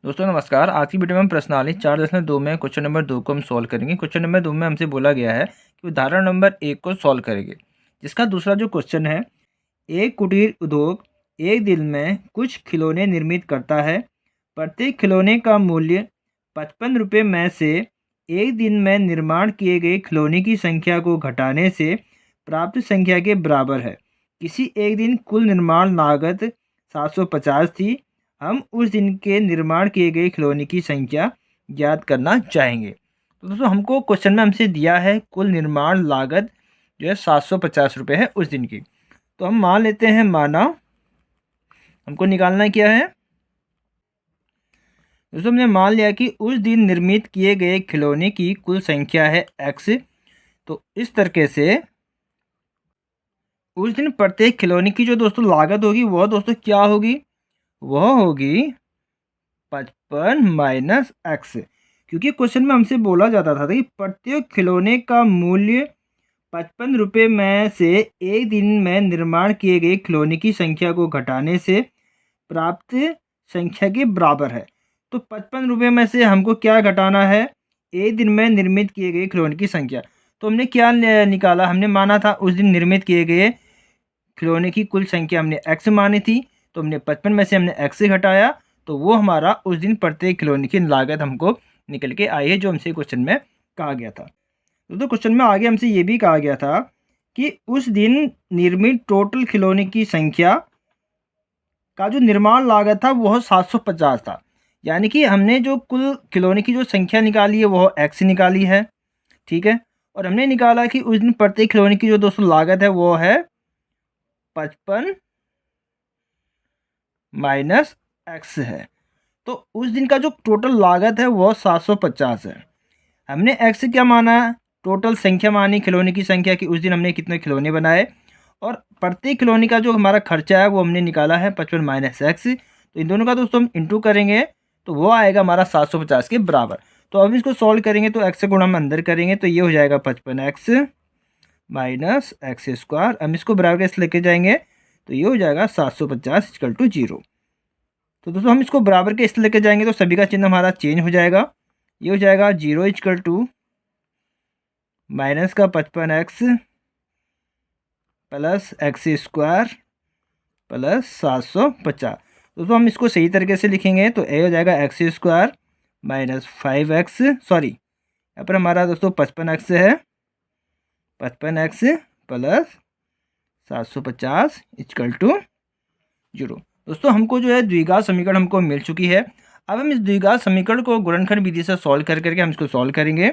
दोस्तों नमस्कार। आज की वीडियो में हम प्रश्नावली 4.2 में क्वेश्चन नंबर 2 को हम सॉल्व करेंगे। क्वेश्चन नंबर 2 में हमसे बोला गया है कि उदाहरण नंबर 1 को सॉल्व करेंगे, जिसका दूसरा जो क्वेश्चन है, एक कुटीर उद्योग एक दिन में कुछ खिलौने निर्मित करता है। प्रत्येक खिलौने का मूल्य 55 रुपये में से एक दिन में निर्माण किए गए खिलौने की संख्या को घटाने से प्राप्त संख्या के बराबर है। किसी एक दिन कुल निर्माण लागत 750 थी। हम उस दिन के निर्माण किए गए खिलौने की संख्या ज्ञात करना चाहेंगे। तो दोस्तों हमको क्वेश्चन में हमसे दिया है कुल निर्माण लागत जो है 750 रुपये है उस दिन की। तो हम मान लेते हैं, माना हमको निकालना क्या है दोस्तों, हमने मान लिया कि उस दिन निर्मित किए गए खिलौने की कुल संख्या है x। तो इस तरीके से उस दिन प्रत्येक खिलौने की जो दोस्तों लागत होगी वह दोस्तों क्या होगी, वह होगी 55 माइनस एक्स। क्योंकि क्वेश्चन में हमसे बोला जाता था कि प्रत्येक खिलौने का मूल्य 55 रुपये में से एक दिन में निर्माण किए गए खिलौने की संख्या को घटाने से प्राप्त संख्या के बराबर है। तो 55 रुपये में से हमको क्या घटाना है, एक दिन में निर्मित किए गए खिलौने की संख्या। तो हमने क्या निकाला, हमने माना था उस दिन निर्मित किए गए खिलौने की कुल संख्या हमने एक्स मानी थी। तो हमने 55 में से हमने एक्स से घटाया, तो वो हमारा उस दिन प्रत्येक खिलौने की लागत हमको निकल के आई है, जो हमसे क्वेश्चन में कहा गया था। तो क्वेश्चन में आगे हमसे ये भी कहा गया था कि उस दिन निर्मित टोटल खिलौने की संख्या का जो निर्माण लागत था वह 750 था। यानी कि हमने जो कुल खिलौने की जो संख्या निकाली है वह एक्स निकाली है, ठीक है। और हमने निकाला कि उस दिन प्रत्येक खिलौने की जो दोस्तों लागत है वो है 55 माइनस एक्स है। तो उस दिन का जो टोटल लागत है वह 750 है। हमने एक्स क्या माना, टोटल संख्या मानी खिलौने की संख्या की, उस दिन हमने कितने खिलौने बनाए। और प्रत्येक खिलौने का जो हमारा खर्चा है वो हमने निकाला है 55 माइनस एक्स। तो इन दोनों का दोस्तों हम इंटू करेंगे तो वो आएगा हमारा 750 के बराबर। तो अब इसको सॉल्व करेंगे तो एक्स से गुणा हम अंदर करेंगे तो ये हो जाएगा 55x माइनस एक्स स्क्वायर। हम इसको बराबर कैसे लेके जाएंगे तो ये हो जाएगा 750 इक्वल टू 0। तो दोस्तों हम इसको बराबर के इस लेके जाएंगे तो सभी का चिन्ह हमारा चेंज हो जाएगा। ये हो जाएगा 0 इक्वल टू माइनस का 55x plus x square plus 750। दोस्तों हम इसको सही तरीके से लिखेंगे तो ए हो जाएगा x square minus 5x, sorry यहाँ पर हमारा दोस्तों 55x है, 55x प्लस 750 इक्वल टू 0। दोस्तों हमको जो है द्विघात समीकरण हमको मिल चुकी है। अब हम इस द्विघात समीकरण को गुणनखंड विधि से सॉल्व करके हम इसको सॉल्व करेंगे।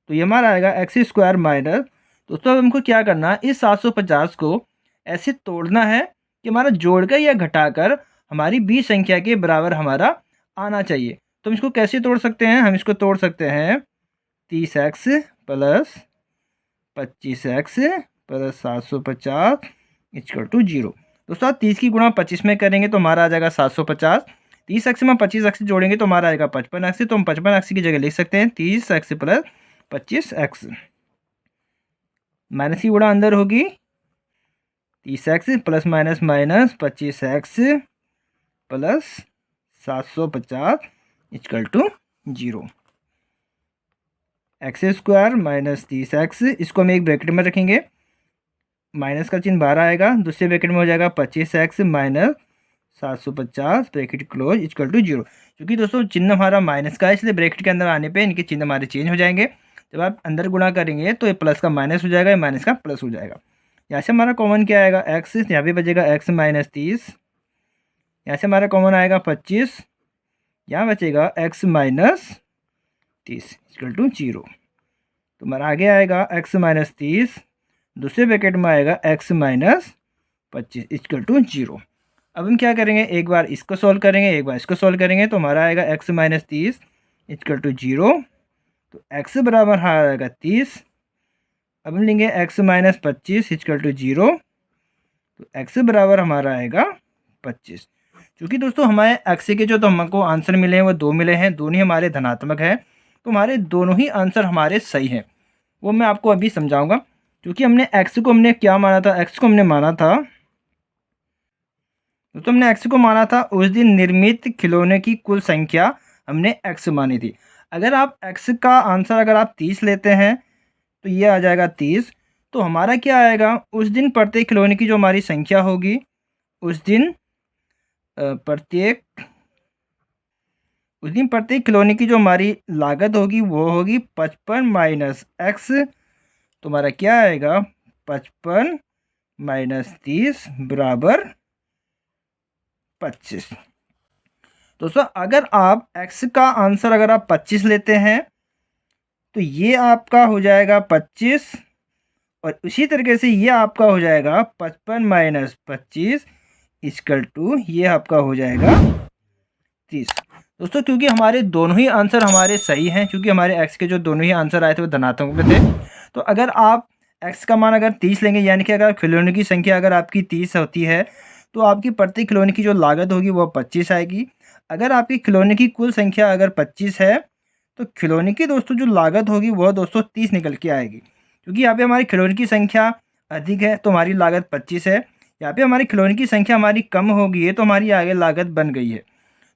तो ये हमारा आएगा एक्स स्क्वायर माइनस, दोस्तों अब हमको क्या करना है, इस 750 को ऐसे तोड़ना है कि हमारा जोड़कर या घटाकर हमारी बी संख्या के बराबर हमारा आना चाहिए। तो हम इसको कैसे तोड़ सकते हैं, हम इसको तोड़ सकते हैं 30x plus 25x plus 750 equal to 0। दोस्तों 30 की गुणा 25 में करेंगे तो हमारा आ जाएगा 750। 30x में 25x जोड़ेंगे तो हमारा आएगा 55x। तो हम 55x की जगह लिख सकते हैं 30x प्लस 25x। माइनस की गुणा अंदर होगी 30x plus minus minus 25x plus 750 equal to 0। X square minus 30x, इसको हम एक ब्रैकेट में रखेंगे, माइनस का चिन्ह बाहर आएगा, दूसरे ब्रैकेट में हो जाएगा 25x minus 750 bracket close equal to 0। क्योंकि दोस्तों चिन्ह हमारा माइनस का है इसलिए ब्रैकेट के अंदर आने पे इनके चिन्ह हमारे चेंज हो जाएंगे। जब आप अंदर गुणा करेंगे तो ये प्लस का माइनस हो जाएगा, माइनस का प्लस हो जाएगा। यहाँ से हमारा कॉमन क्या आएगा, एक्स, यहाँ पे बचेगा एक्स माइनस 30, यहाँ से हमारा कॉमन आएगा 25, यहाँ बचेगा एक्स माइनस 30 इक्वल टू 0। तो हमारा आगे आएगा एक्स माइनस 30, दूसरे ब्रैकेट में आएगा एक्स माइनस 25 इक्वल टू 0। अब हम क्या करेंगे, एक बार इसको सॉल्व करेंगे एक बार इसको सॉल्व करेंगे तो हमारा आएगा एक्स माइनस 30 इक्वल टू 0। तो एक्स बराबर आएगा 30। अब हम लेंगे एक्स माइनस 25 इक्वल टू 0। तो एक्स बराबर हमारा आएगा 25। क्योंकि दोस्तों हमारे एक्स के जो तो हमको आंसर मिले हैं वो दो मिले हैं, दोनों ही हमारे धनात्मक हैं। तो हमारे दोनों ही आंसर हमारे सही हैं, वो मैं आपको अभी समझाऊंगा। क्योंकि हमने एक्स को हमने क्या माना था, एक्स को हमने माना था तो तुमने x को माना था, उस दिन निर्मित खिलौने की कुल संख्या हमने x मानी थी। अगर आप x का आंसर अगर आप 30 लेते हैं तो ये आ जाएगा 30। तो हमारा क्या आएगा, उस दिन प्रत्येक खिलौने की जो हमारी संख्या होगी, उस दिन प्रत्येक खिलौने की जो हमारी लागत होगी वो होगी 55 माइनस x। तो हमारा क्या आएगा, 55 माइनस 30 बराबर 25। दोस्तों अगर आप x का आंसर अगर आप 25 लेते हैं तो ये आपका हो जाएगा 25, और उसी तरीके से ये आपका हो जाएगा 55 माइनस 25 इक्वल टू ये आपका हो जाएगा 30। दोस्तों क्योंकि हमारे दोनों ही आंसर हमारे सही हैं, क्योंकि हमारे x के जो दोनों ही आंसर आए थे वो धनात्मक में थे, तो अगर आप x का मान अगर 30 लेंगे, यानी कि अगर खिलौने की संख्या अगर आपकी 30 होती है तो आपकी प्रत्येक खिलौने की जो लागत होगी वो 25 आएगी। अगर आपकी खिलौने की कुल संख्या अगर 25 है तो खिलौने की दोस्तों जो लागत होगी वह दोस्तों 30 निकल के आएगी, क्योंकि यहाँ पे हमारी खिलौने की संख्या अधिक है तो हमारी लागत 25 है। यहाँ पे हमारी खिलौने की संख्या हमारी कम हो गई है तो हमारी आगे लागत बन गई है।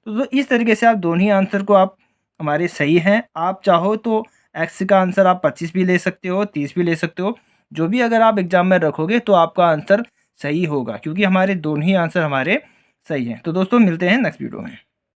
तो इस तरीके से आप दोनों ही आंसर को आप हमारे सही हैं। आप चाहो तो एक्स का आंसर आप 25 भी ले सकते हो, 30 भी ले सकते हो, जो भी अगर आप एग्जाम में रखोगे तो आपका आंसर सही होगा, क्योंकि हमारे दोनों ही आंसर हमारे सही हैं। तो दोस्तों मिलते हैं नेक्स्ट वीडियो में।